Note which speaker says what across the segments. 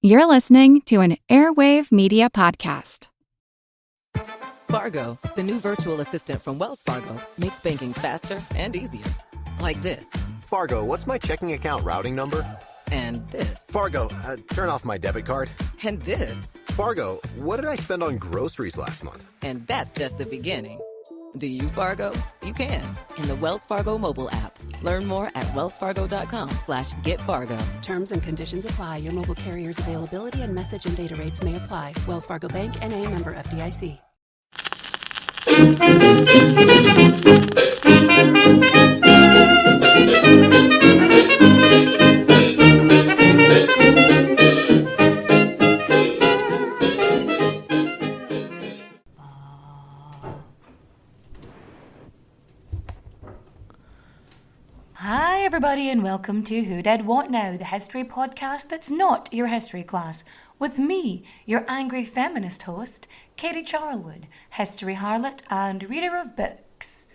Speaker 1: You're listening to an Airwave Media Podcast.
Speaker 2: Fargo, the new virtual assistant from Wells Fargo, makes banking faster and easier. Like this.
Speaker 3: Fargo, what's my checking account routing number?
Speaker 2: And this.
Speaker 3: Fargo, turn off my debit card.
Speaker 2: And this.
Speaker 3: Fargo, what did I spend on groceries last month?
Speaker 2: And that's just the beginning. Do you, Fargo? You can. In the Wells Fargo mobile app. Learn more at wellsfargo.com/getfargo.
Speaker 4: Terms and conditions apply. Your mobile carrier's availability and message and data rates may apply. Wells Fargo Bank, N.A., member FDIC.
Speaker 5: Hi everybody and welcome to Who Did What Now, the history podcast that's not your history class, with me, your angry feminist host, Katie Charlwood, history harlot and reader of books.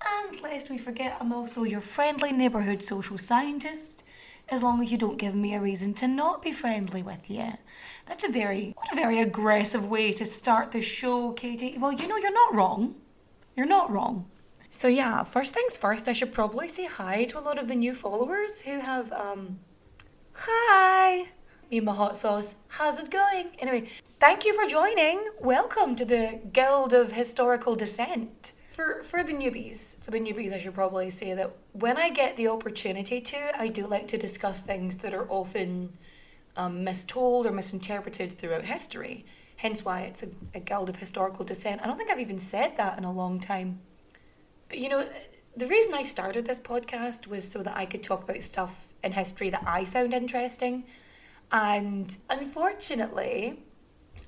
Speaker 5: And lest we forget, I'm also your friendly neighbourhood social scientist, as long as you don't give me a reason to not be friendly with you. What a very aggressive way to start the show, Katie. Well, you know, you're not wrong. You're not wrong. So yeah, first things first, I should probably say hi to a lot of the new followers who have, hi, me and my hot sauce, how's it going? Anyway, thank you for joining. Welcome to the Guild of Historical Descent. For the newbies, I should probably say that when I get the opportunity to, I do like to discuss things that are often mistold or misinterpreted throughout history. Hence why it's a Guild of Historical Descent. I don't think I've even said that in a long time. But you know, the reason I started this podcast was so that I could talk about stuff in history that I found interesting. And unfortunately,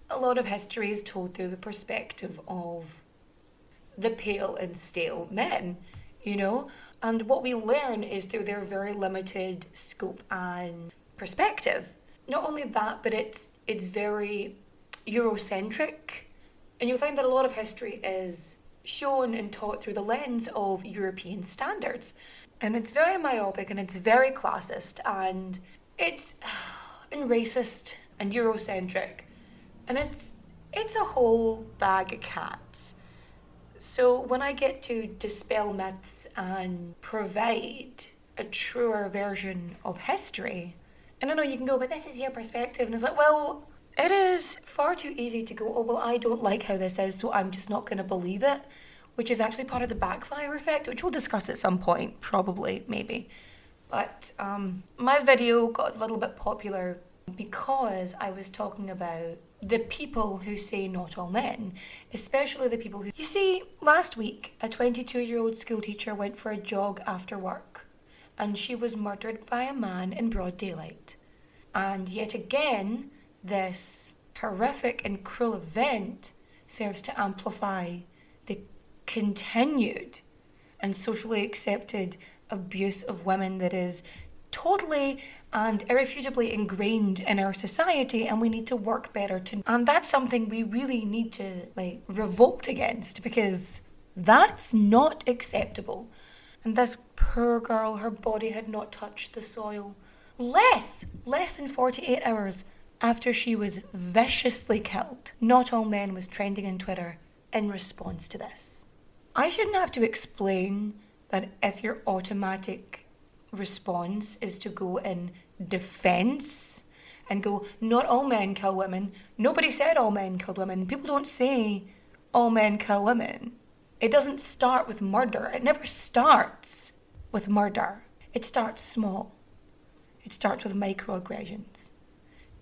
Speaker 5: a lot of history is told through the perspective of the pale and stale men, you know? And what we learn is through their very limited scope and perspective. Not only that, but it's very Eurocentric. And you'll find that a lot of history is shown and taught through the lens of European standards. And it's very myopic and it's very classist and it's and racist and Eurocentric. And it's a whole bag of cats. So when I get to dispel myths and provide a truer version of history, and I know you can go, but this is your perspective. And it's like, well, it is far too easy to go, oh, well, I don't like how this is, so I'm just not going to believe it, which is actually part of the backfire effect, which we'll discuss at some point, probably, maybe. But my video got a little bit popular because I was talking about the people who say not all men, especially the people who... You see, last week, a 22-year-old schoolteacher went for a jog after work, and she was murdered by a man in broad daylight. And yet again, this horrific and cruel event serves to amplify the continued and socially accepted abuse of women that is totally and irrefutably ingrained in our society, and we need to work better to... And that's something we really need to, revolt against, because that's not acceptable. And this poor girl, her body had not touched the soil. Less than 48 hours after she was viciously killed, Not All Men was trending on Twitter in response to this. I shouldn't have to explain that if your automatic response is to go in defense and go, not all men kill women. Nobody said all men killed women. People don't say all men kill women. It doesn't start with murder. It never starts with murder. It starts small. It starts with microaggressions,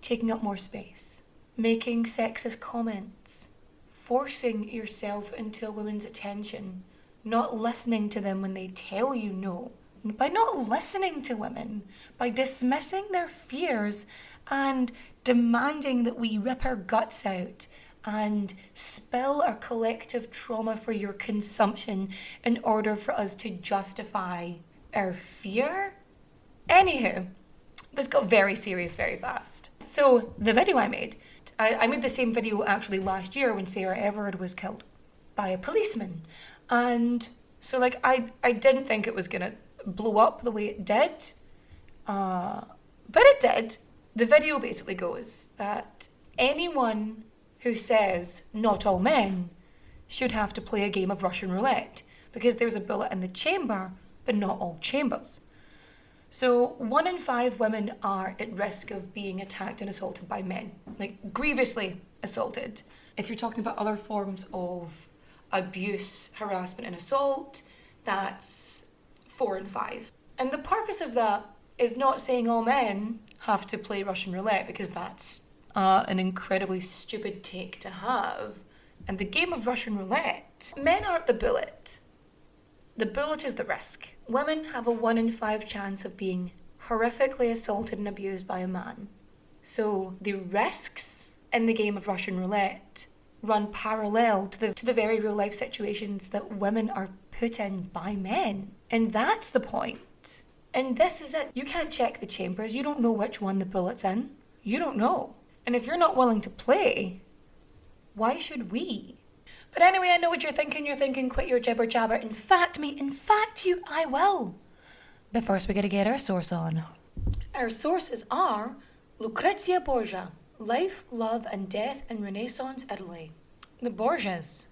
Speaker 5: taking up more space, making sexist comments, forcing yourself into a woman's attention, not listening to them when they tell you no. By not listening to women, by dismissing their fears and demanding that we rip our guts out and spill our collective trauma for your consumption in order for us to justify our fear. Anywho, this got very serious very fast. So the video I made the same video actually last year when Sarah Everard was killed by a policeman. And so I didn't think it was going to blow up the way it did. But it did. The video basically goes that anyone who says not all men should have to play a game of Russian roulette because there's a bullet in the chamber, but not all chambers. So 1 in 5 women are at risk of being attacked and assaulted by men, like grievously assaulted. If you're talking about other forms of abuse, harassment and assault, that's 4 in 5. And the purpose of that is not saying all men have to play Russian roulette, because that's an incredibly stupid take to have. And the game of Russian roulette, men aren't the bullet. The bullet is the risk. Women have a 1 in 5 chance of being horrifically assaulted and abused by a man. So the risks in the game of Russian roulette run parallel to the very real life situations that women are put in by men. And that's the point. And this is it. You can't check the chambers. You don't know which one the bullet's in. You don't know. And if you're not willing to play, why should we? But anyway, I know what you're thinking. You're thinking, quit your jibber jabber. In fact, I will. But first we gotta get our source on. Our sources are Lucrezia Borgia, Life, Love and Death in Renaissance Italy. The Borgias,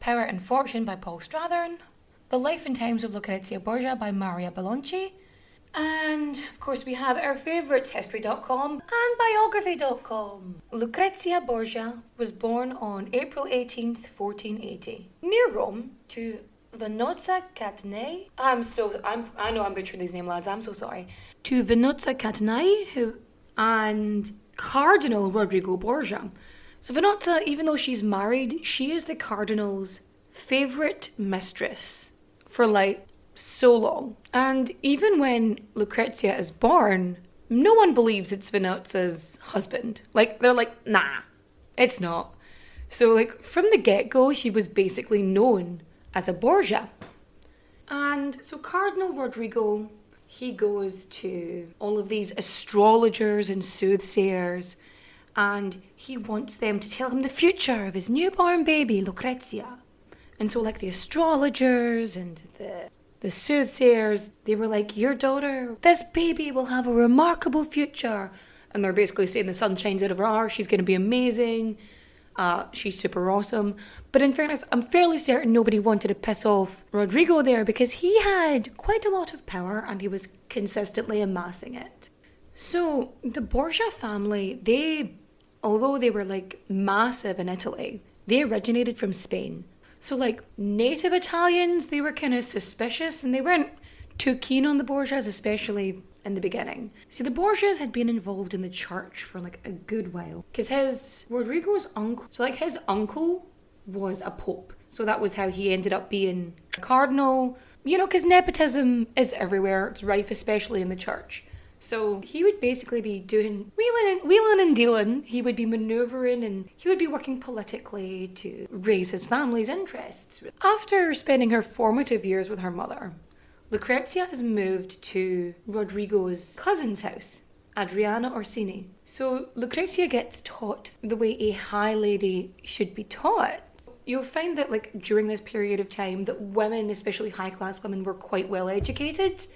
Speaker 5: Power and Fortune by Paul Strathern, The Life and Times of Lucrezia Borgia by Maria Bellonci, and of course we have our favourites, history.com and biography.com. Lucrezia Borgia was born on April 18th, 1480, near Rome, to Vannozza Catanei. I know I'm butchering these names, lads, I'm so sorry. To Vannozza Catanei and Cardinal Rodrigo Borgia. So Vannozza, even though she's married, she is the cardinal's favourite mistress for so long. And even when Lucrezia is born, no one believes it's Vannozza's husband. They're like, nah, it's not. So from the get-go, she was basically known as a Borgia. And so Cardinal Rodrigo, he goes to all of these astrologers and soothsayers, and he wants them to tell him the future of his newborn baby, Lucrezia. And so the astrologers and the soothsayers, they were like, your daughter, this baby will have a remarkable future. And they're basically saying the sun shines out of her eyes, she's going to be amazing, she's super awesome. But in fairness, I'm fairly certain nobody wanted to piss off Rodrigo there, because he had quite a lot of power and he was consistently amassing it. So the Borgia family, although they were massive in Italy, they originated from Spain. So native Italians, they were kind of suspicious and they weren't too keen on the Borgias, especially in the beginning. See, the Borgias had been involved in the church for a good while, because Rodrigo's uncle, his uncle was a pope. So that was how he ended up being a cardinal, because nepotism is everywhere. It's rife, especially in the church. So he would basically be doing wheeling and dealing. He would be manoeuvring and he would be working politically to raise his family's interests. After spending her formative years with her mother, Lucrezia has moved to Rodrigo's cousin's house, Adriana Orsini. So Lucrezia gets taught the way a high lady should be taught. You'll find that during this period of time that women, especially high-class women, were quite well educated.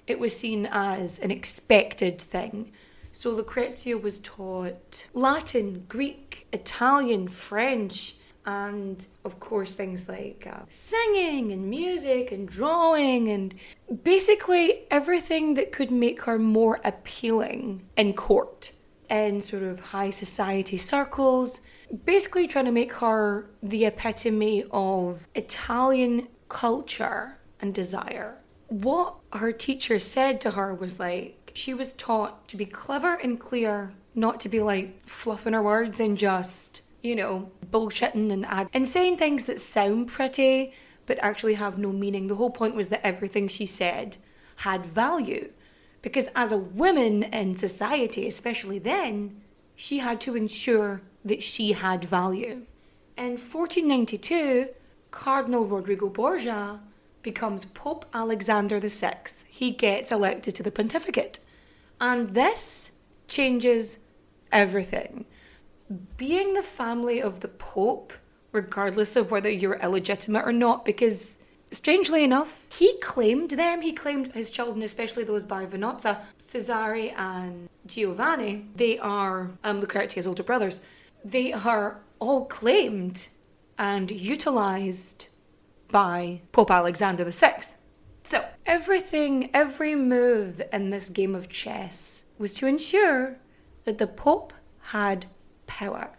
Speaker 5: It was seen as an expected thing. So Lucrezia was taught Latin, Greek, Italian, French, and of course things like singing and music and drawing and basically everything that could make her more appealing in court and sort of high society circles. Basically trying to make her the epitome of Italian culture and desire. What her teacher said to her was she was taught to be clever and clear, not to be fluffing her words and just, bullshitting and saying things that sound pretty but actually have no meaning. The whole point was that everything she said had value, because as a woman in society, especially then, she had to ensure that she had value. In 1492, Cardinal Rodrigo Borgia becomes Pope Alexander VI. He gets elected to the pontificate. And this changes everything. Being the family of the Pope, regardless of whether you're illegitimate or not, because strangely enough, he claimed them. He claimed his children, especially those by Venozza, Cesare and Giovanni. They are Lucrezia's older brothers. They are all claimed and utilised by Pope Alexander VI. So every move in this game of chess was to ensure that the Pope had power.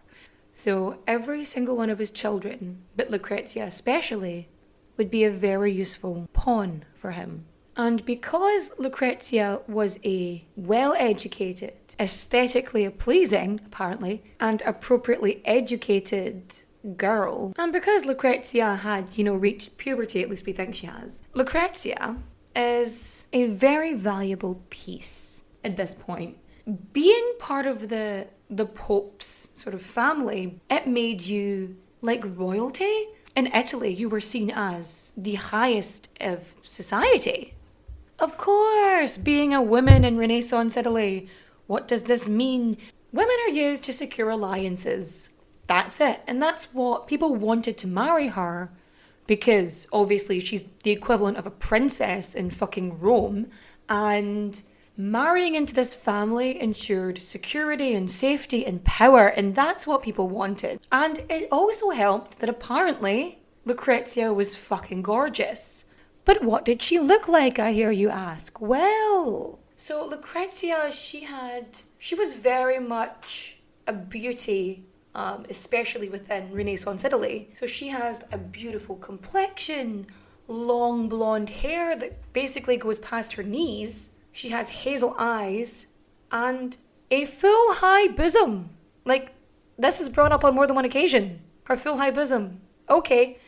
Speaker 5: So every single one of his children, but Lucrezia especially, would be a very useful pawn for him. And because Lucrezia was a well-educated, aesthetically pleasing, apparently, and appropriately educated girl, and because Lucrezia had, reached puberty, at least we think she has, Lucrezia is a very valuable piece at this point. Being part of the Pope's sort of family, it made you like royalty. In Italy, you were seen as the highest of society. Of course, being a woman in Renaissance Italy, what does this mean? Women are used to secure alliances. That's it. And that's what people wanted to marry her, because obviously she's the equivalent of a princess in fucking Rome, and marrying into this family ensured security and safety and power, and that's what people wanted. And it also helped that apparently Lucrezia was fucking gorgeous. But what did she look like, I hear you ask? Well, so Lucrezia, she was very much a beauty, especially within Renaissance Italy. So she has a beautiful complexion, long blonde hair that basically goes past her knees. She has hazel eyes and a full high bosom. Like, this is brought up on more than one occasion. Her full high bosom. Okay.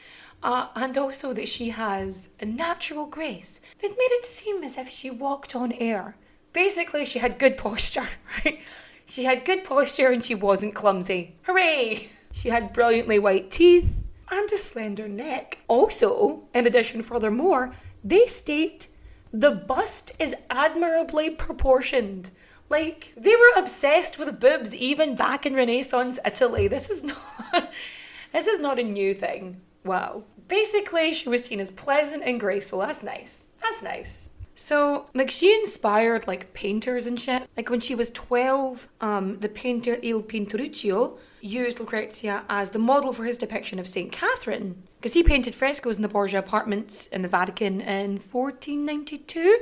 Speaker 5: And also that she has a natural grace that made it seem as if she walked on air. Basically, she had good posture, right? She had good posture and she wasn't clumsy. Hooray! She had brilliantly white teeth and a slender neck. Also, in addition, furthermore, they state the bust is admirably proportioned. Like, they were obsessed with boobs even back in Renaissance Italy. This is not a new thing. Wow. Basically, she was seen as pleasant and graceful. That's nice. That's nice. So, like, she inspired, like, painters and shit. Like, when she was 12, the painter Il Pinturicchio used Lucrezia as the model for his depiction of St. Catherine, because he painted frescoes in the Borgia apartments in the Vatican in 1492.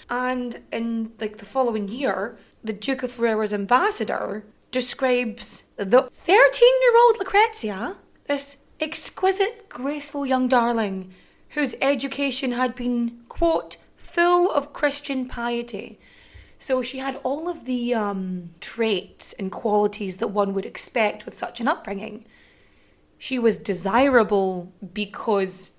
Speaker 5: And in, like, the following year, the Duke of Ferrara's ambassador describes the 13-year-old Lucrezia, this exquisite, graceful young darling whose education had been, quote, full of Christian piety. So she had all of the traits and qualities that one would expect with such an upbringing. She was desirable because,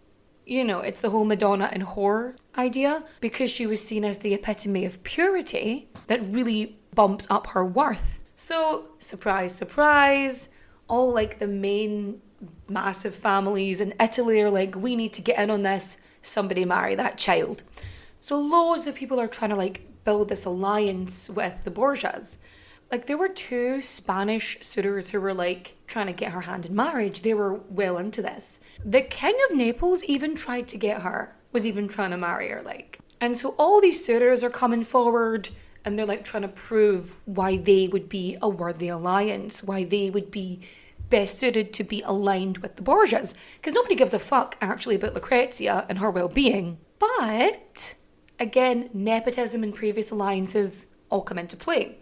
Speaker 5: it's the whole Madonna and whore idea, because she was seen as the epitome of purity that really bumps up her worth. So, surprise, surprise, all like the main massive families in Italy are like, we need to get in on this, somebody marry that child. So loads of people are trying to like build this alliance with the Borgias. Like, there were 2 Spanish suitors who were like trying to get her hand in marriage. They were well into this. The King of Naples even tried to get her, was even trying to marry her, like. And so all these suitors are coming forward and they're like trying to prove why they would be a worthy alliance, why they would be best suited to be aligned with the Borgias. Because nobody gives a fuck actually about Lucrezia and her well-being. But again, nepotism and previous alliances all come into play.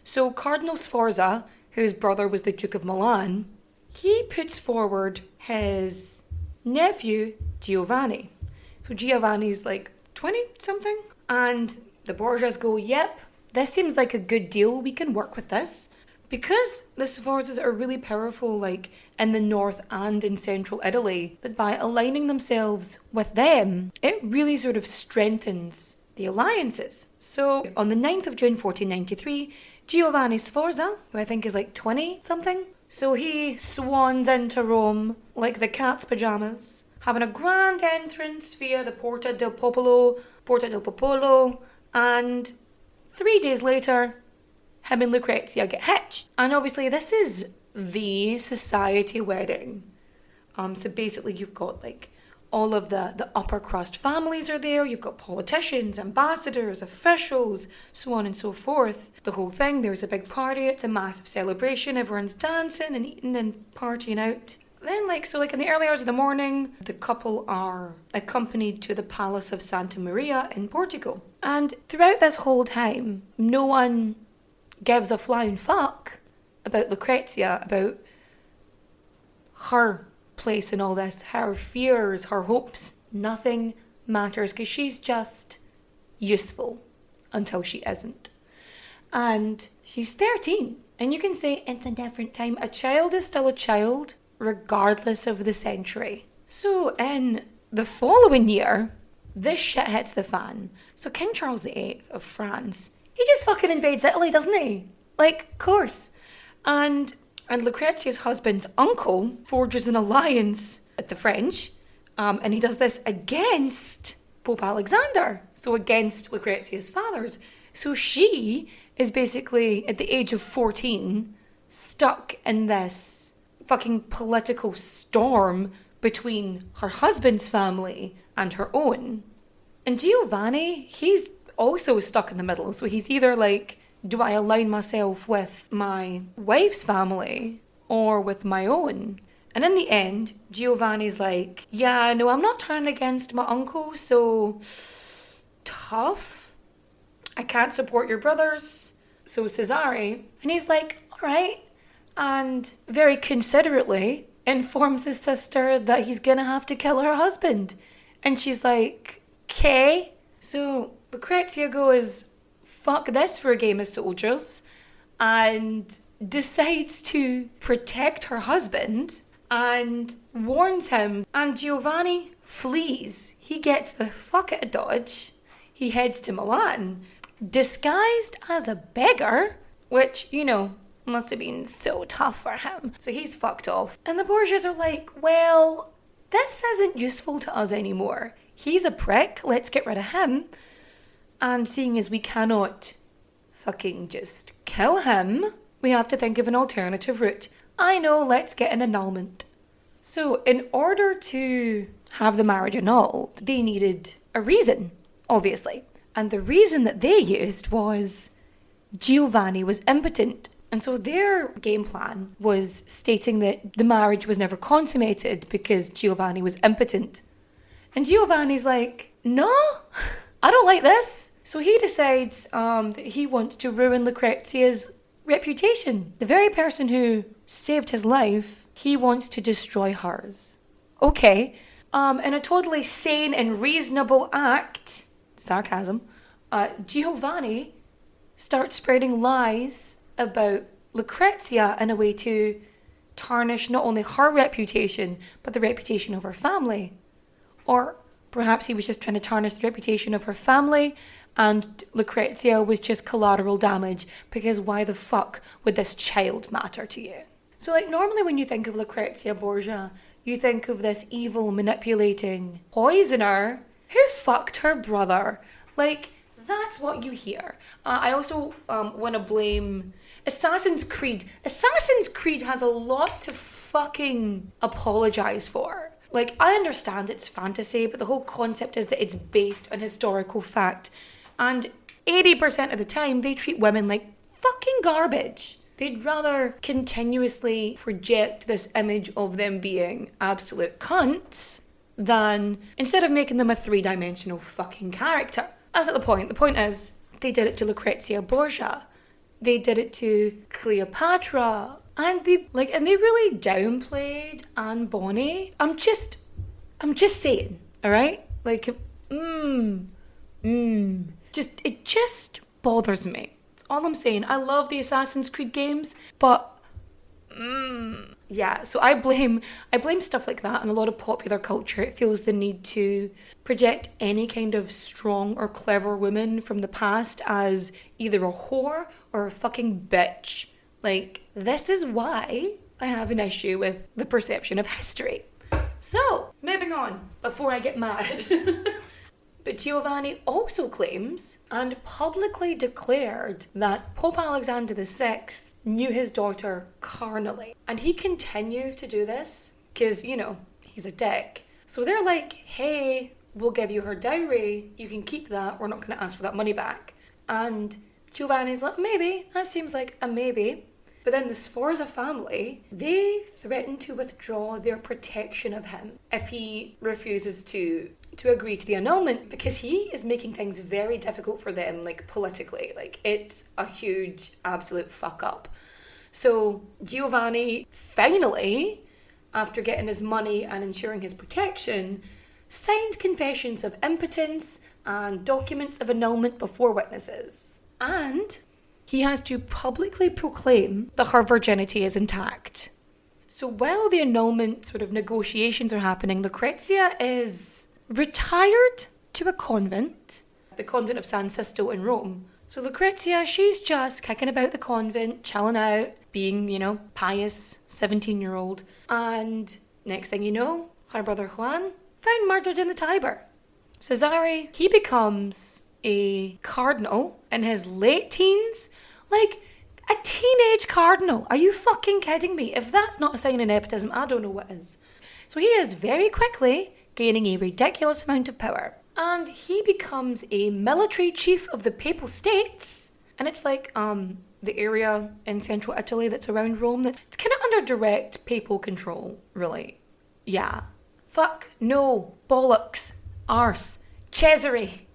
Speaker 5: So Cardinal Sforza, whose brother was the Duke of Milan, he puts forward his nephew, Giovanni. So Giovanni's like 20-something. And the Borgias go, yep, this seems like a good deal. We can work with this. Because the Sforzas are really powerful, like, in the north and in central Italy, that by aligning themselves with them, it really sort of strengthens the alliances. So, on the 9th of June 1493, Giovanni Sforza, who I think is like 20-something, so he swans into Rome like the cat's pajamas, having a grand entrance via the Porta del Popolo, and 3 days later, him and Lucrezia get hitched. And obviously this is the society wedding. So basically you've got like all of the upper crust families are there. You've got politicians, ambassadors, officials, so on and so forth. The whole thing, there's a big party. It's a massive celebration. Everyone's dancing and eating and partying out. Then, in the early hours of the morning, the couple are accompanied to the Palace of Santa Maria in Portugal. And throughout this whole time, no one gives a flying fuck about Lucrezia, about her place in all this, her fears, her hopes. Nothing matters because she's just useful until she isn't. And she's 13. And you can say it's a different time. A child is still a child, regardless of the century. So in the following year, this shit hits the fan. So King Charles VIII of France, he just fucking invades Italy, doesn't he? Of course. And Lucrezia's husband's uncle forges an alliance with the French, and he does this against Pope Alexander, so against Lucrezia's fathers. So she is basically, at the age of 14, stuck in this fucking political storm between her husband's family and her own. And Giovanni, he's also stuck in the middle. So he's either do I align myself with my wife's family or with my own? And in the end, Giovanni's yeah, no, I'm not turning against my uncle, so tough. I can't support your brothers, so Cesare. And he's all right. And very considerately informs his sister that he's gonna have to kill her husband. And she's okay. So Lucrezia goes, fuck this for a game of soldiers, and decides to protect her husband and warns him. And Giovanni flees. He gets the fuck out of Dodge. He heads to Milan, disguised as a beggar, which, must have been so tough for him. So he's fucked off. And the Borgias are well, this isn't useful to us anymore. He's a prick. Let's get rid of him. And seeing as we cannot fucking just kill him, we have to think of an alternative route. I know, let's get an annulment. So in order to have the marriage annulled, they needed a reason, obviously. And the reason that they used was Giovanni was impotent. And so their game plan was stating that the marriage was never consummated because Giovanni was impotent. And Giovanni's no, I don't like this. So he decides that he wants to ruin Lucrezia's reputation. The very person who saved his life, he wants to destroy hers. Okay, in a totally sane and reasonable act, sarcasm, Giovanni starts spreading lies about Lucrezia in a way to tarnish not only her reputation, but the reputation of her family. Or perhaps he was just trying to tarnish the reputation of her family, and Lucrezia was just collateral damage, because why the fuck would this child matter to you? So normally when you think of Lucrezia Borgia, you think of this evil, manipulating poisoner who fucked her brother. That's what you hear. I also want to blame Assassin's Creed. Assassin's Creed has a lot to fucking apologise for. I understand it's fantasy, but the whole concept is that it's based on historical fact. And 80% of the time, they treat women like fucking garbage. They'd rather continuously project this image of them being absolute cunts than, instead of making them a three-dimensional fucking character. That's not the point. The point is, they did it to Lucrezia Borgia. They did it to Cleopatra. And they really downplayed Anne Bonny. I'm just saying, all right? It just bothers me. That's all I'm saying. I love the Assassin's Creed games, but yeah. So I blame stuff like that and a lot of popular culture. It feels the need to project any kind of strong or clever woman from the past as either a whore or a fucking bitch. This is why I have an issue with the perception of history. So, moving on, before I get mad. But Giovanni also claims and publicly declared that Pope Alexander VI knew his daughter carnally. And he continues to do this because, he's a dick. So they're like, hey, we'll give you her dowry. You can keep that. We're not going to ask for that money back. And Giovanni's like, maybe. That seems like a maybe. But then the Sforza family, they threaten to withdraw their protection of him if he refuses to agree to the annulment, because he is making things very difficult for them, like politically. Like, it's a huge absolute fuck up. So Giovanni finally, after getting his money and ensuring his protection, signed confessions of impotence and documents of annulment before witnesses. And he has to publicly proclaim that her virginity is intact. So while the annulment sort of negotiations are happening, Lucrezia is retired to a convent, the convent of San Sisto in Rome. So Lucrezia, she's just kicking about the convent, chilling out, being, pious 17-year-old. And next thing you know, her brother Juan found murdered in the Tiber. Cesare, he becomes a cardinal in his late teens. Like, a teenage cardinal. Are you fucking kidding me? If that's not a sign of nepotism, I don't know what is. So he is very quickly gaining a ridiculous amount of power. And he becomes a military chief of the Papal States. And it's like the area in central Italy that's around Rome that's kind of under direct papal control, really. Yeah. Fuck, no, bollocks, arse, Cesare.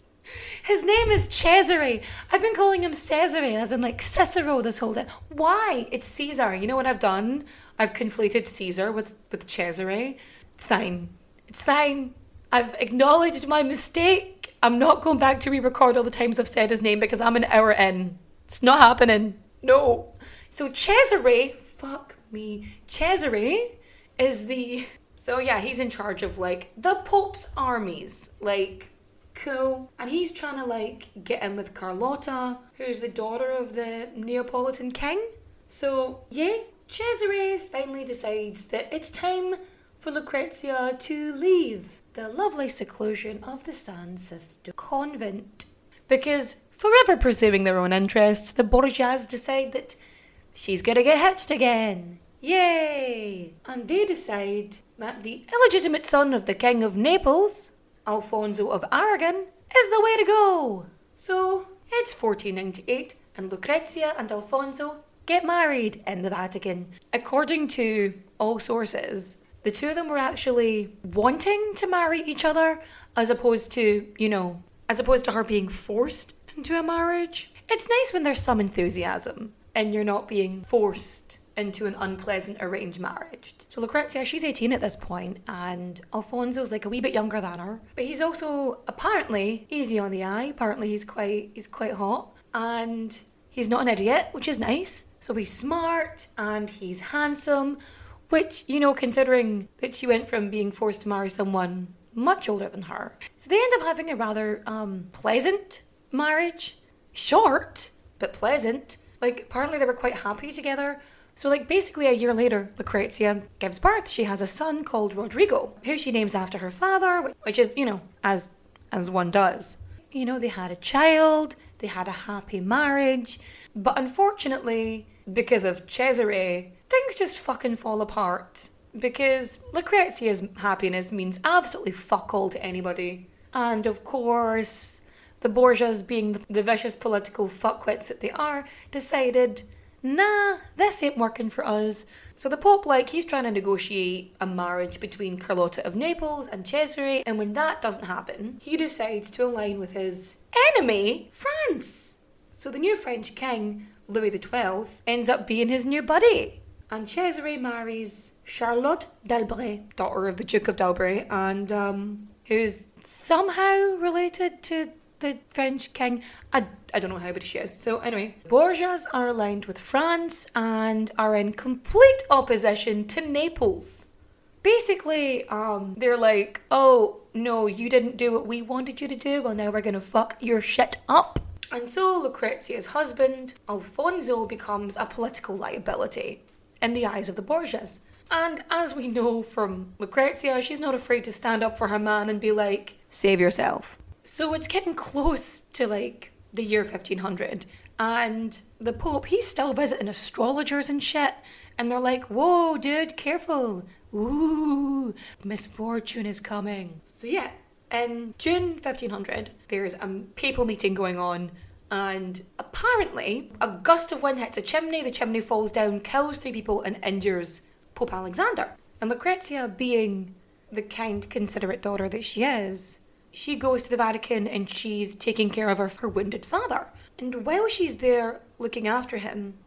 Speaker 5: His name is Cesare. I've been calling him Cesare, as in like Cicero this whole time. Why? It's Caesar. You know what I've done? I've conflated Caesar with Cesare. It's fine. It's fine. I've acknowledged my mistake. I'm not going back to re-record all the times I've said his name because I'm an hour in. It's not happening. No. So Cesare, fuck me. Cesare is the... So yeah, he's in charge of like the Pope's armies. Like... Cool. And he's trying to like get in with Carlotta, who's the daughter of the Neapolitan king. So yeah, Cesare finally decides that it's time for Lucrezia to leave the lovely seclusion of the San Sisto convent. Because forever pursuing their own interests, the Borgias decide that she's gonna get hitched again. Yay! And they decide that the illegitimate son of the King of Naples, Alfonso of Aragon, is the way to go. So it's 1498 and Lucrezia and Alfonso get married in the Vatican. According to all sources, the two of them were actually wanting to marry each other as opposed to her being forced into a marriage. It's nice when there's some enthusiasm and you're not being forced into an unpleasant arranged marriage. So Lucrezia, she's 18 at this point, and Alfonso's like a wee bit younger than her. But he's also apparently easy on the eye. Apparently he's quite hot, and he's not an idiot, which is nice. So he's smart and he's handsome, which, considering that she went from being forced to marry someone much older than her. So they end up having a rather pleasant marriage. Short, but pleasant. Like, apparently they were quite happy together. So, basically a year later, Lucrezia gives birth. She has a son called Rodrigo, who she names after her father, which is, as one does. They had a child, they had a happy marriage, but unfortunately, because of Cesare, things just fucking fall apart. Because Lucrezia's happiness means absolutely fuck all to anybody. And of course, the Borgias, being the vicious political fuckwits that they are, decided, nah, this ain't working for us. So the Pope, he's trying to negotiate a marriage between Carlotta of Naples and Cesare, and when that doesn't happen, he decides to align with his enemy, France. So the new French king, Louis XII, ends up being his new buddy. And Cesare marries Charlotte d'Albret, daughter of the Duke of d'Albret, and who's somehow related to the French king. I don't know how, but she is. So anyway, Borgias are aligned with France and are in complete opposition to Naples. Basically, they're like, oh, no, you didn't do what we wanted you to do. Well, now we're going to fuck your shit up. And so Lucrezia's husband, Alfonso, becomes a political liability in the eyes of the Borgias. And as we know from Lucrezia, she's not afraid to stand up for her man and be like, save yourself. So it's getting close to the year 1500, and the Pope, he's still visiting astrologers and shit, and they're like, whoa, dude, careful. ooh, misfortune is coming. So yeah, in June 1500, there's a papal meeting going on, and apparently a gust of wind hits a chimney, the chimney falls down, kills 3 people and injures Pope Alexander. And Lucrezia, being the kind, considerate daughter that she is, she goes to the Vatican and she's taking care of her wounded father. And while she's there looking after him,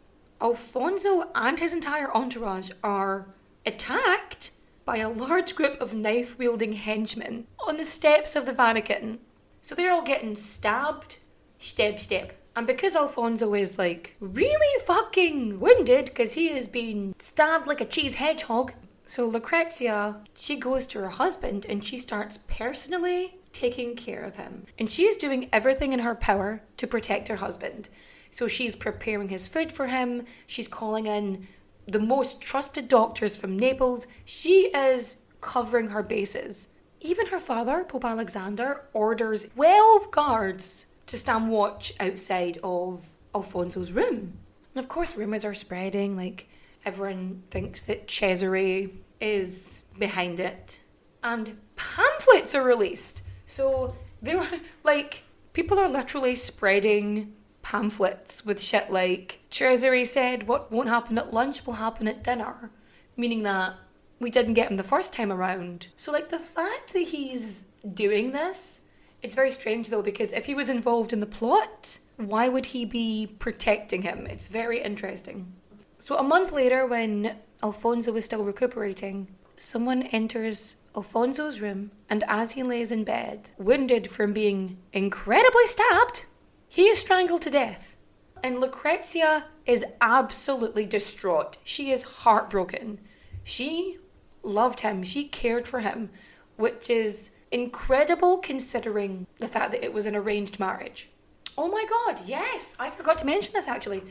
Speaker 5: Alfonso and his entire entourage are attacked by a large group of knife-wielding henchmen on the steps of the Vatican. So they're all getting stabbed, stab. And because Alfonso is like really fucking wounded because he has been stabbed like a cheese hedgehog, so Lucrezia, she goes to her husband and she starts personally taking care of him. And she's doing everything in her power to protect her husband. So she's preparing his food for him. She's calling in the most trusted doctors from Naples. She is covering her bases. Even her father, Pope Alexander, orders 12 guards to stand watch outside of Alfonso's room. And of course, rumours are spreading, like everyone thinks that Cesare is behind it. And pamphlets are released. So they were like, people are literally spreading pamphlets with shit like, Cesare said what won't happen at lunch will happen at dinner. Meaning that we didn't get him the first time around. So like the fact that he's doing this, it's very strange though, because if he was involved in the plot, why would he be protecting him? It's very interesting. So a month later, when Alfonso was still recuperating, someone enters Alfonso's room, and as he lays in bed, wounded from being incredibly stabbed, he is strangled to death. And Lucrezia is absolutely distraught. She is heartbroken. She loved him. She cared for him, which is incredible considering the fact that it was an arranged marriage. Oh my god, yes, I forgot to mention this actually.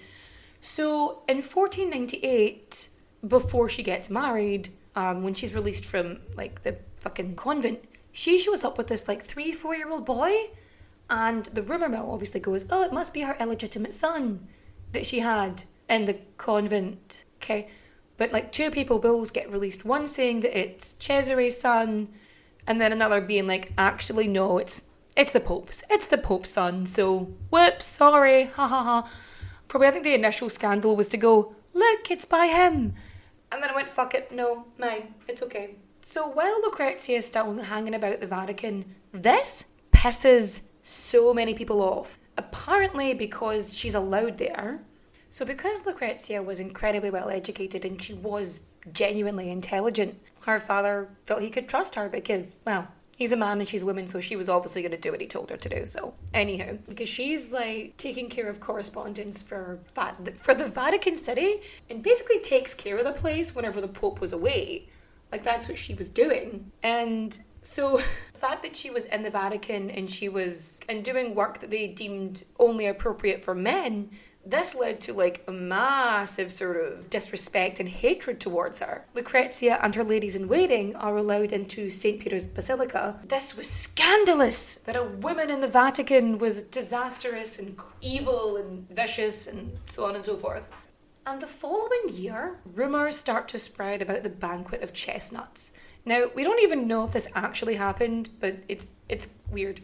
Speaker 5: So in 1498, before she gets married, when she's released from like the fucking convent, she shows up with this like 3-4-year-old boy, and the rumour mill obviously goes, oh, it must be her illegitimate son that she had in the convent. Okay, but like 2 papal bulls get released, one saying that it's Cesare's son, and then another being like, actually no, it's the Pope's son, so whoops, sorry, ha ha ha. Probably I think the initial scandal was to go, look, it's by him. And then I went, fuck it, no, mine, it's okay. So while Lucrezia is still hanging about the Vatican, this pisses so many people off. Apparently because she's allowed there. So because Lucrezia was incredibly well educated and she was genuinely intelligent, her father felt he could trust her because, well, he's a man and she's a woman, so she was obviously going to do what he told her to do. So, anyhow, because she's like taking care of correspondence for the Vatican City and basically takes care of the place whenever the Pope was away. Like, that's what she was doing. And so the fact that she was in the Vatican and she was doing work that they deemed only appropriate for men, this led to like a massive sort of disrespect and hatred towards her. Lucrezia and her ladies-in-waiting are allowed into St. Peter's Basilica. This was scandalous, that a woman in the Vatican was disastrous and evil and vicious and so on and so forth. And the following year, rumours start to spread about the banquet of chestnuts. Now, we don't even know if this actually happened, but it's weird.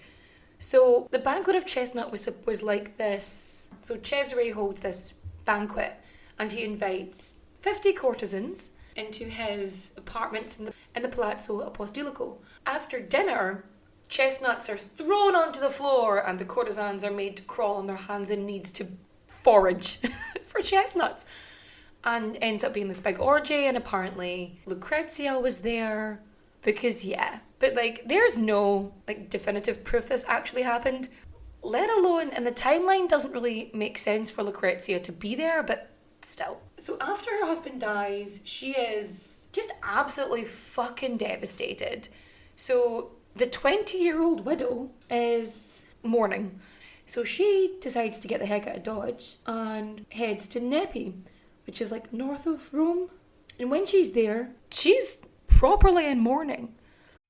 Speaker 5: So the banquet of chestnut was like this. So Cesare holds this banquet and he invites 50 courtesans into his apartments in the Palazzo Apostolico. After dinner, chestnuts are thrown onto the floor and the courtesans are made to crawl on their hands and knees to forage for chestnuts. And ends up being this big orgy, and apparently Lucrezia was there because, yeah. But, like, there's no, like, definitive proof this actually happened, let alone, and the timeline doesn't really make sense for Lucrezia to be there, but still. So after her husband dies, she is just absolutely fucking devastated. So the 20-year-old widow is mourning. So she decides to get the heck out of Dodge and heads to Nepi, which is like north of Rome. And when she's there, she's properly in mourning.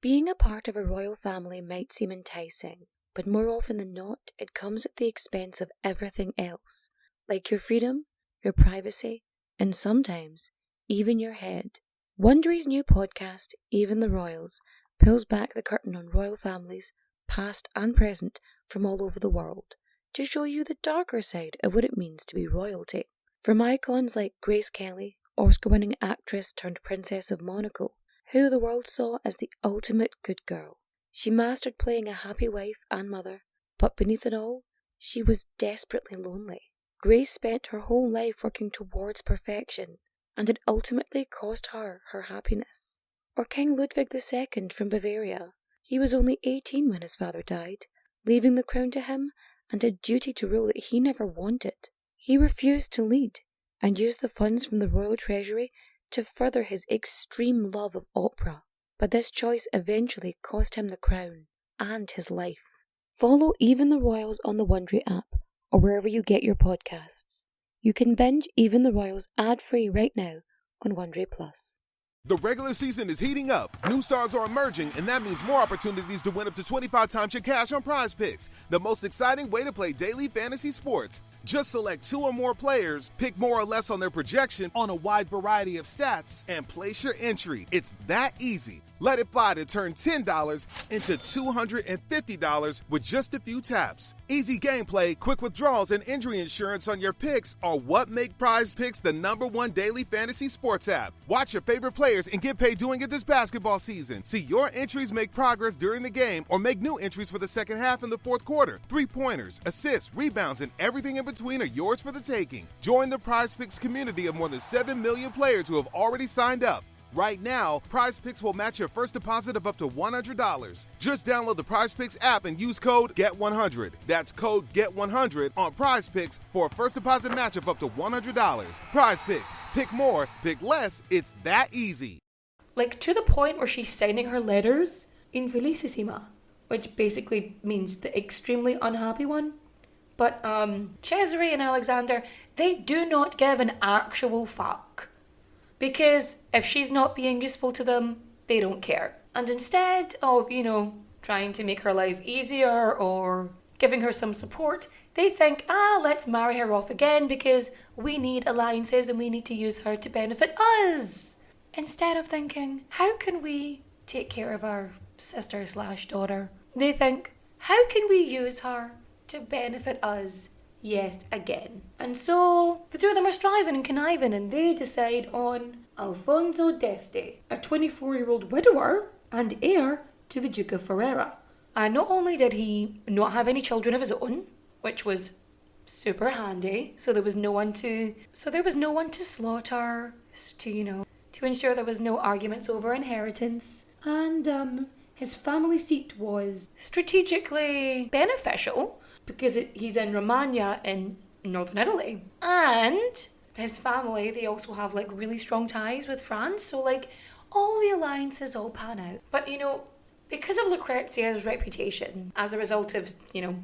Speaker 6: Being a part of a royal family might seem enticing, but more often than not, it comes at the expense of everything else, like your freedom, your privacy, and sometimes even your head. Wondery's new podcast, Even the Royals, pulls back the curtain on royal families, past and present, from all over the world, to show you the darker side of what it means to be royalty. From icons like Grace Kelly, Oscar-winning actress turned Princess of Monaco, who the world saw as the ultimate good girl. She mastered playing a happy wife and mother, but beneath it all, she was desperately lonely. Grace spent her whole life working towards perfection, and it ultimately cost her her happiness. Or King Ludwig II from Bavaria. He was only 18 when his father died, leaving the crown to him and a duty to rule that he never wanted. He refused to lead, and used the funds from the royal treasury to further his extreme love of opera. But this choice eventually cost him the crown and his life. Follow Even the Royals on the Wondery app, or wherever you get your podcasts. You can binge Even the Royals ad-free right now on Wondery Plus.
Speaker 7: The regular season is heating up. New stars are emerging, and that means more opportunities to win up to 25 times your cash on Prize Picks, the most exciting way to play daily fantasy sports. Just select 2 or more players, pick more or less on their projection on a wide variety of stats, and place your entry. It's that easy. Let it fly to turn $10 into $250 with just a few taps. Easy gameplay, quick withdrawals, and injury insurance on your picks are what make Prize Picks the #1 daily fantasy sports app. Watch your favorite players and get paid doing it this basketball season. See your entries make progress during the game or make new entries for the second half and the fourth quarter. 3-pointers, assists, rebounds, and everything in between are yours for the taking. Join the Prize Picks community of more than 7 million players who have already signed up. Right now, Prize Picks will match your first deposit of up to $100. Just download the Prize Picks app and use code GET100. That's code GET100 on Prize Picks for a first deposit match of up to $100. Prize Picks. Pick more, pick less. It's that easy.
Speaker 5: Like, to the point where she's signing her letters in Felicissima, which basically means the extremely unhappy one. But Cesare and Alexander, they do not give an actual fuck. Because if she's not being useful to them, they don't care. And instead of, trying to make her life easier or giving her some support, they think, let's marry her off again because we need alliances and we need to use her to benefit us. Instead of thinking, how can we take care of our sister/daughter? They think, how can we use her to benefit us yet again? And so the two of them are striving and conniving, and they decide on Alfonso d'Este, a 24-year-old widower and heir to the Duke of Ferrara. And not only did he not have any children of his own, which was super handy, so there was no one to slaughter, to ensure there was no arguments over inheritance. And his family seat was strategically beneficial because he's in Romagna in northern Italy. And his family, they also have really strong ties with France, so all the alliances all pan out. But because of Lucrezia's reputation as a result of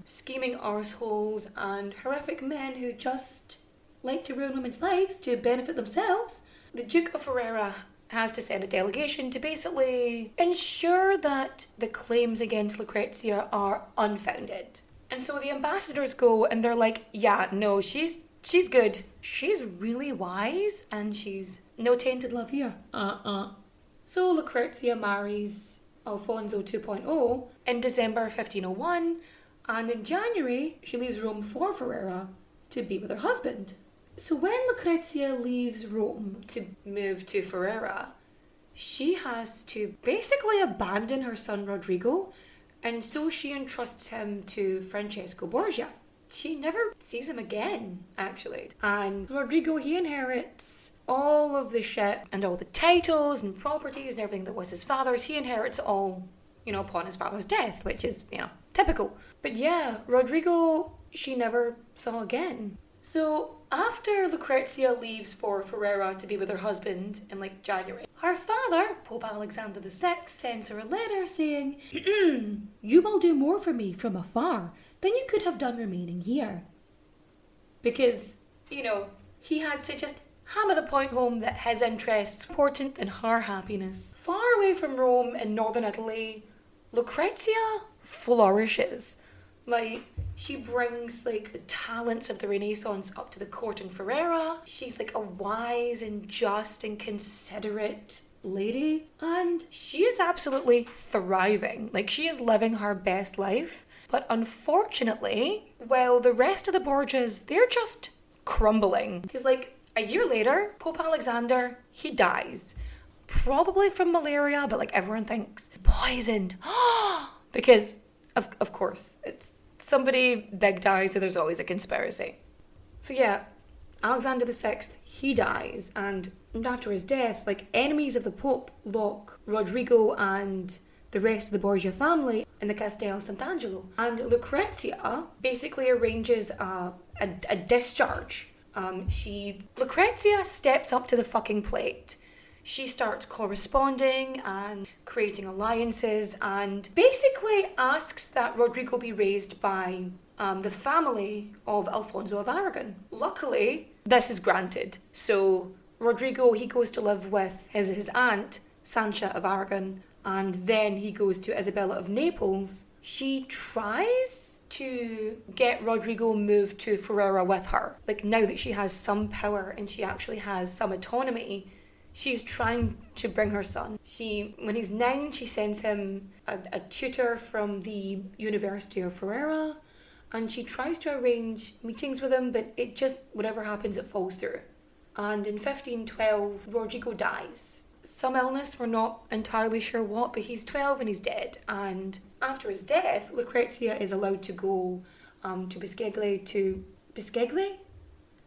Speaker 5: scheming arseholes and horrific men who just like to ruin women's lives to benefit themselves, the Duke of Ferrara has to send a delegation to basically ensure that the claims against Lucrezia are unfounded. And so the ambassadors go and they're like, yeah, no, she's good. She's really wise and she's no tainted love here. So Lucrezia marries Alfonso 2.0 in December 1501, and in January she leaves Rome for Ferrara to be with her husband. So when Lucrezia leaves Rome to move to Ferrara, she has to basically abandon her son Rodrigo, and so she entrusts him to Francesco Borgia. She never sees him again, actually. And Rodrigo, he inherits all of the shit and all the titles and properties and everything that was his father's. He inherits it all, upon his father's death, which is, typical. But yeah, Rodrigo, she never saw again. So after Lucrezia leaves for Ferrara to be with her husband in January, her father, Pope Alexander VI, sends her a letter saying, "You will do more for me from afar than you could have done remaining here." Because, he had to just hammer the point home that his interests were important than her happiness. Far away from Rome in northern Italy, Lucrezia flourishes. She brings, the talents of the Renaissance up to the court in Ferrara. She's, a wise and just and considerate, lady, and she is absolutely thriving. Like, she is living her best life. But unfortunately, well, the rest of the Borgias, they're just crumbling. Because, like, a year later, Pope Alexander, he dies. Probably from malaria, but, like, everyone thinks poisoned. Because, of course, it's somebody big dies, so there's always a conspiracy. So, yeah, Alexander VI, he dies, and after his death, like, enemies of the Pope lock Rodrigo and the rest of the Borgia family in the Castel Sant'Angelo. And Lucrezia basically arranges a discharge. Lucrezia steps up to the fucking plate. She starts corresponding and creating alliances and basically asks that Rodrigo be raised by the family of Alfonso of Aragon. Luckily, this is granted. So Rodrigo, he goes to live with his aunt, Sancha of Aragon, and then he goes to Isabella of Naples. She tries to get Rodrigo moved to Ferrara with her. Like, now that she has some power and she actually has some autonomy, she's trying to bring her son. When he's 9, she sends him a tutor from the University of Ferrara, and she tries to arrange meetings with him, but it just, whatever happens, it falls through. And in 1512, Rodrigo dies. Some illness, we're not entirely sure what, but he's 12 and he's dead. And after his death, Lucrezia is allowed to go to Bisceglie?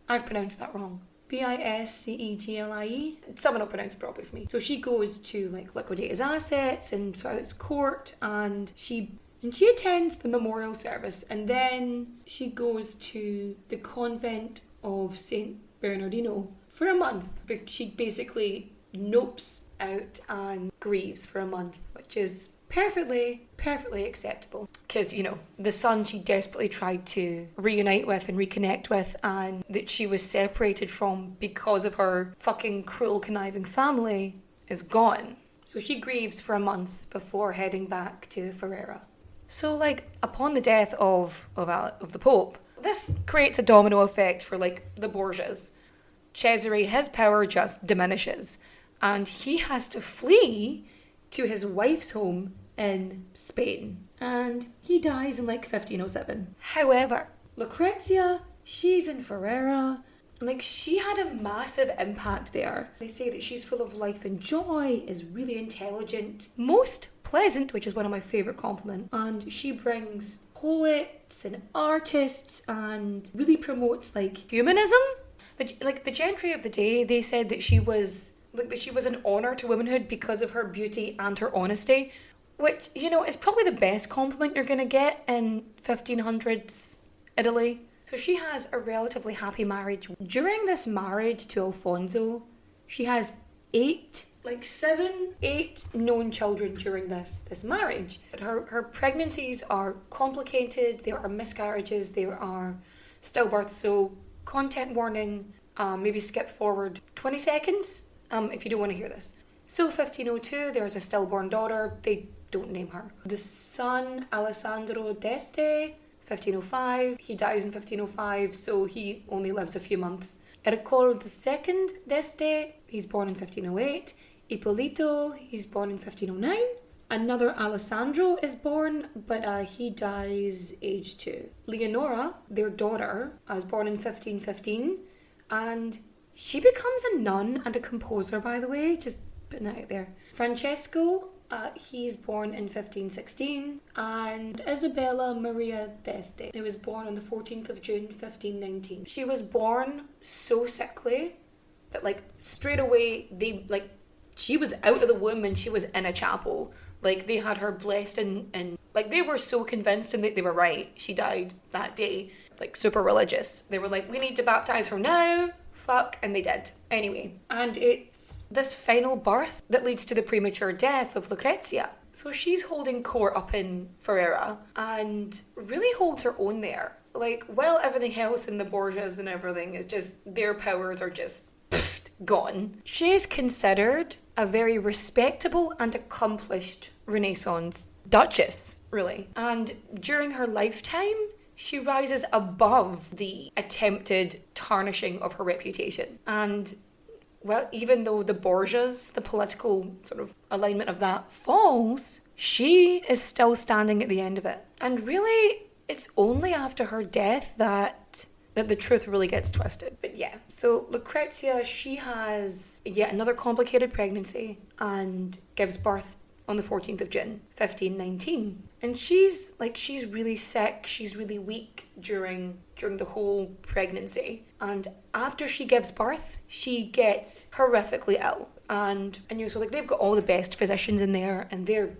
Speaker 5: I've pronounced that wrong. Bisceglie. Someone will pronounce it properly for me. So she goes to, like, liquidate his assets and sort out his court, and she attends the memorial service, and then she goes to the convent of St. Bernardino for a month. But she basically nopes out and grieves for a month, which is perfectly acceptable. Because, you know, the son she desperately tried to reunite with and reconnect with, and that she was separated from because of her fucking cruel, conniving family, is gone. So she grieves for a month before heading back to Ferrara. So, like, upon the death of the Pope, this creates a domino effect for, like, the Borgias. Cesare, his power just diminishes, and he has to flee to his wife's home in Spain. And he dies in, like, 1507. However, Lucrezia, she's in Ferrara. Like, she had a massive impact there. They say that she's full of life and joy, is really intelligent, most pleasant, which is one of my favourite compliments. And she brings poets and artists and really promotes, like, humanism. The gentry of the day, they said that she was an honour to womanhood because of her beauty and her honesty, which, you know, is probably the best compliment you're going to get in 1500s Italy. So she has a relatively happy marriage. During this marriage to Alfonso, she has 8 known children during this marriage. But her pregnancies are complicated, there are miscarriages, there are stillbirths, so content warning, maybe skip forward 20 seconds if you don't want to hear this. So 1502, there's a stillborn daughter, they don't name her. The son, Alessandro d'Este, 1505, he dies in 1505, so he only lives a few months. Ercole II d'Este, he's born in 1508. Ippolito, he's born in 1509. Another Alessandro is born, but he dies age 2. Leonora, their daughter, is born in 1515, and she becomes a nun and a composer, by the way, just putting that out there. Francesco, he's born in 1516, and Isabella Maria d'Este, who was born on the 14th of June, 1519. She was born so sickly that, like, straight away, she was out of the womb and she was in a chapel. Like, they had her blessed and like, they were so convinced and they were right. She died that day, like, super religious. They were like, we need to baptize her now. Fuck, and they did. Anyway, and it's this final birth that leads to the premature death of Lucrezia. So she's holding court up in Ferrara and really holds her own there. Like, while everything else in the Borgias and everything is just, their powers are just gone. She is considered a very respectable and accomplished Renaissance duchess, really. And during her lifetime, she rises above the attempted tarnishing of her reputation. And well, even though the Borgias, the political sort of alignment of that falls, she is still standing at the end of it. And really, it's only after her death that the truth really gets twisted. But yeah, so Lucrezia, she has yet another complicated pregnancy and gives birth on the 14th of June, 1519. And she's really sick, she's really weak during the whole pregnancy. And after she gives birth, she gets horrifically ill. And so they've got all the best physicians in there, and they're,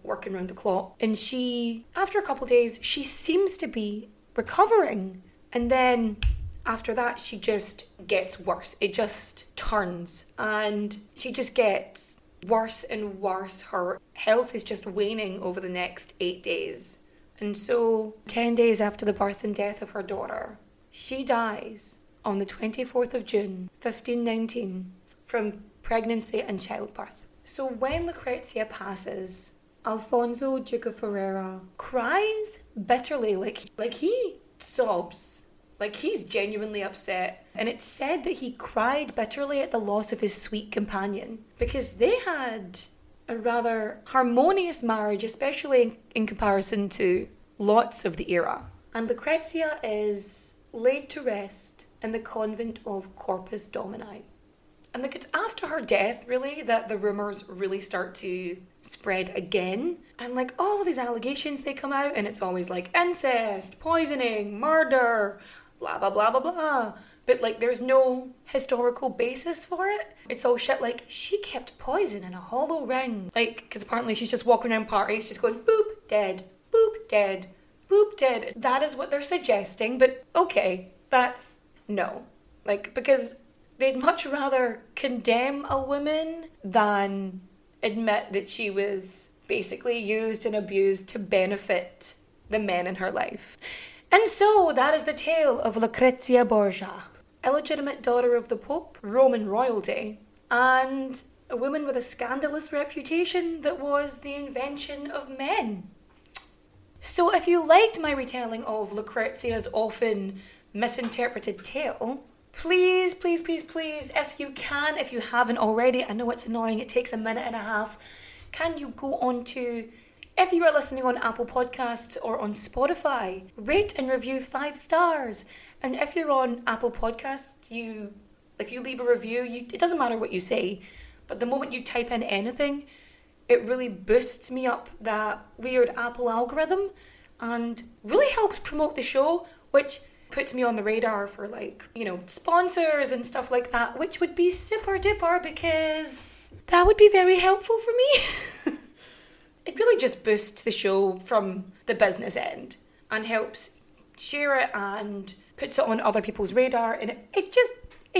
Speaker 5: working around the clock. And she, after a couple of days, she seems to be recovering. And then after that, she just gets worse. It just turns, and she just gets worse and worse. Her health is just waning over the next 8 days. And so 10 days after the birth and death of her daughter, she dies on the 24th of June, 1519, from pregnancy and childbirth. So when Lucrezia passes, Alfonso, Duke of Ferrara, cries bitterly, like he sobs. Like, he's genuinely upset. And it's said that he cried bitterly at the loss of his sweet companion, because they had a rather harmonious marriage, especially in comparison to lots of the era. And Lucrezia is laid to rest in the convent of Corpus Domini. And it's after her death, really, that the rumours really start to spread again. And all these allegations, they come out, and it's always incest, poisoning, murder, blah, blah, blah, blah, blah. But there's no historical basis for it. It's all shit she kept poison in a hollow ring. Because apparently she's just walking around parties, just going, boop, dead, boop, dead, boop, dead. That is what they're suggesting, but okay, that's no. Because they'd much rather condemn a woman than admit that she was basically used and abused to benefit the men in her life. And so that is the tale of Lucrezia Borgia, illegitimate daughter of the Pope, Roman royalty, and a woman with a scandalous reputation that was the invention of men. So if you liked my retelling of Lucrezia's often misinterpreted tale, please, please, please, please, if you haven't already, I know it's annoying, it takes a minute and a half, can you go on to, if you are listening on Apple Podcasts or on Spotify, rate and review 5 stars. And if you're on Apple Podcasts, if you leave a review, it doesn't matter what you say, but the moment you type in anything, it really boosts me up that weird Apple algorithm and really helps promote the show, which puts me on the radar for sponsors and stuff like that, which would be super duper, because that would be very helpful for me. It really just boosts the show from the business end and helps share it and puts it on other people's radar, and it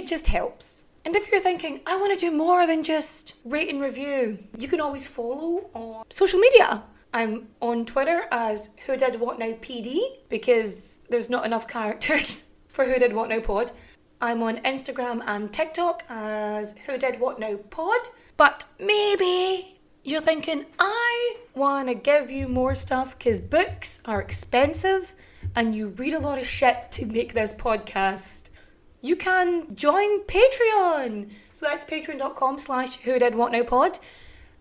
Speaker 5: just helps. And if you're thinking, I want to do more than just rate and review, you can always follow on social media. I'm on Twitter as Who Did What Now PD, because there's not enough characters for Who Did What Now Pod. I'm on Instagram and TikTok as Who Did What Now Pod. But maybe you're thinking, I want to give you more stuff because books are expensive and you read a lot of shit to make this podcast. You can join Patreon. So that's patreon.com/whodidwhatnowpod.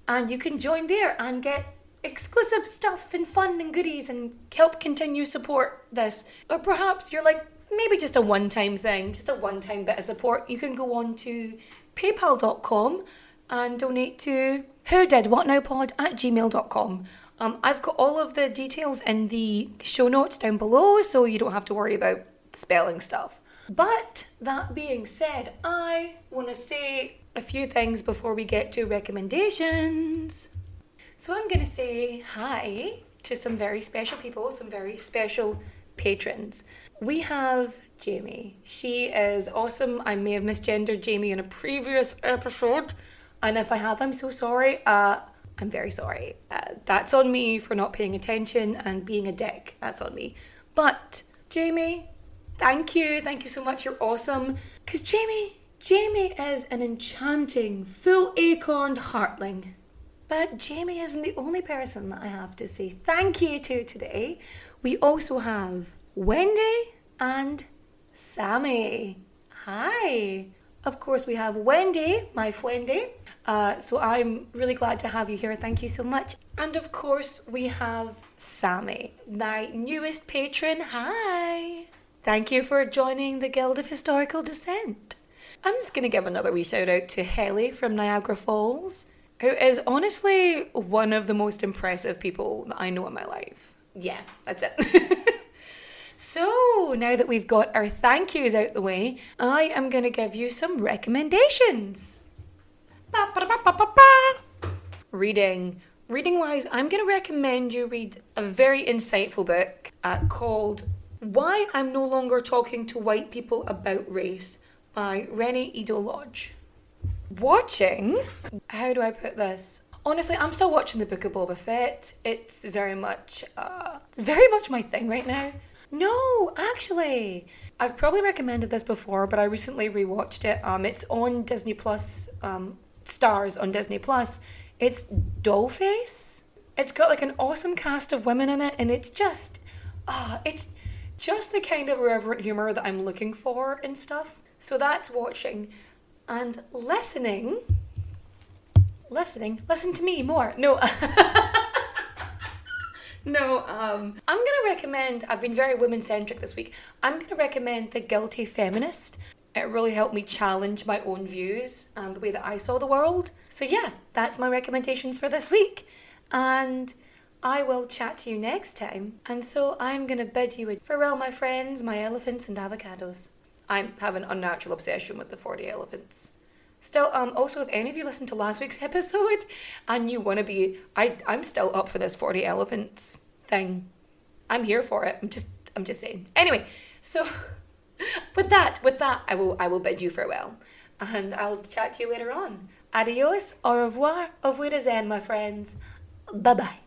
Speaker 5: And you can join there and get exclusive stuff and fun and goodies and help continue support this. Or perhaps you're maybe just a one-time thing, just a one-time bit of support. You can go on to paypal.com and donate to whodidwhatnowpod@gmail.com. I've got all of the details in the show notes down below, so you don't have to worry about spelling stuff. But that being said, I want to say a few things before we get to recommendations. So I'm going to say hi to some very special people, some very special patrons. We have Jamie. She is awesome. I may have misgendered Jamie in a previous episode, and if I have, I'm so sorry. I'm very sorry. That's on me for not paying attention and being a dick. That's on me. But Jamie, thank you so much. You're awesome. Because Jamie is an enchanting, full-acorned heartling. But Jamie isn't the only person that I have to say thank you to today. We also have Wendy and Sammy. Hi. Of course, we have Wendy, my Fwendy. So I'm really glad to have you here. Thank you so much. And of course, we have Sammy, my newest patron. Hi. Thank you for joining the Guild of Historical Descent. I'm just going to give another wee shout out to Helly from Niagara Falls, who is honestly one of the most impressive people that I know in my life. Yeah, that's it. So, now that we've got our thank yous out the way, I am going to give you some recommendations. Reading. Reading-wise, I'm going to recommend you read a very insightful book called Why I'm No Longer Talking to White People About Race by Renee Edo Lodge. Watching? How do I put this? Honestly, I'm still watching the Book of Boba Fett. It's very much my thing right now. No, actually, I've probably recommended this before, but I recently rewatched it. It's on Disney Plus, stars on Disney Plus. It's Dollface. It's got like an awesome cast of women in it, and it's just the kind of irreverent humor that I'm looking for and stuff. So that's watching. And listening, listen to me more. No. No, I'm going to recommend, I've been very women-centric this week, I'm going to recommend The Guilty Feminist. It really helped me challenge my own views and the way that I saw the world. So yeah, that's my recommendations for this week. And I will chat to you next time. And so I'm going to bid you a farewell, my friends, my elephants and avocados. I have an unnatural obsession with the 40 elephants. Still, also, if any of you listened to last week's episode and you want to be, I'm still up for this 40 elephants thing. I'm here for it. I'm just saying. Anyway, so with that, I will bid you farewell, and I'll chat to you later on. Adios, au revoir, auf Wiedersehen, my friends. Bye bye.